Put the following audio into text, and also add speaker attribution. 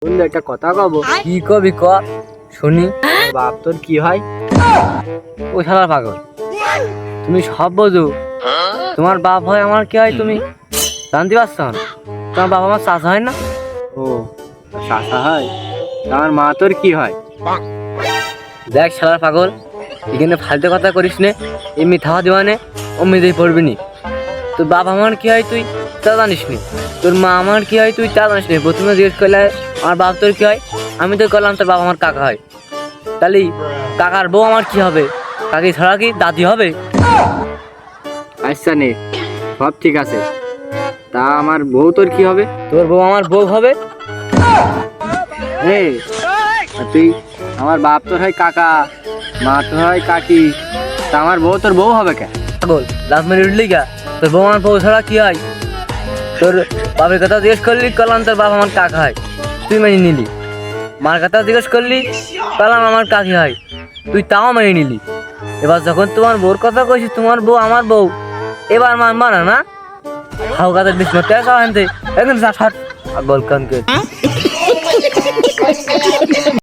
Speaker 1: বন্ধু একটা কথা কব।
Speaker 2: কি কবি ক শুনি।
Speaker 1: বাপ তোর কি হয়?
Speaker 2: ও শালা পাগল, তুমি সব বোঝো, তোমার বাপ হয় আমার কি হয় তুমি জানতে পারছো না? তোমার বাবা আমার চাচা হয় না?
Speaker 1: ও চাচা হয়, আমার মা তোর কি হয়?
Speaker 2: দেখ শালা পাগল, এখানে ফালতু কথা করিস নে, এমনি থাওয়া দিওয়ানে অমনি পড়বি নি। তোর বাপ আমার কি হয় তুই তা জানিস নি, তোর মা আমার কি হয় তুই তা জানিস নি। প্রথমে জিজ্ঞেস করলে আমার বাপ তোর কি হয়, আমি তো করলাম তোর বাবা আমার কাকা হয়। তাহলে কাকার বউ আমার কি হবে? কাকি ছাড়া কি দাদি হবে?
Speaker 1: আচ্ছা নে, সব ঠিক আছে, তা আমার বউ তোর কি হবে?
Speaker 2: তোর বউ আমার বউ হবে?
Speaker 1: হে, তুই আমার বাপ তোর হয় কাকা, মা তোর হয় কাকি, তা আমার বউ তোর বউ হবে কে?
Speaker 2: পাগল লাভ মেরে উঠলি গা, তোর বউ আমার বউ ছাড়া কি হয়? তোর বাপের কথা জিজ্ঞেস করলি, করলাম তোর বাবা আমার কাকা হয়, তুই মেনে নিলি। মার কথা জিজ্ঞেস করলি, করলাম আমার কাকি হয়, তুই তাও মেনে নিলি। এবার যখন তোমার বউর কথা কইছি, তোমার বউ আমার বউ, এবার মানবা না? না হাও কাদের বিষ মতে আনতে এখন পাগল কানকে।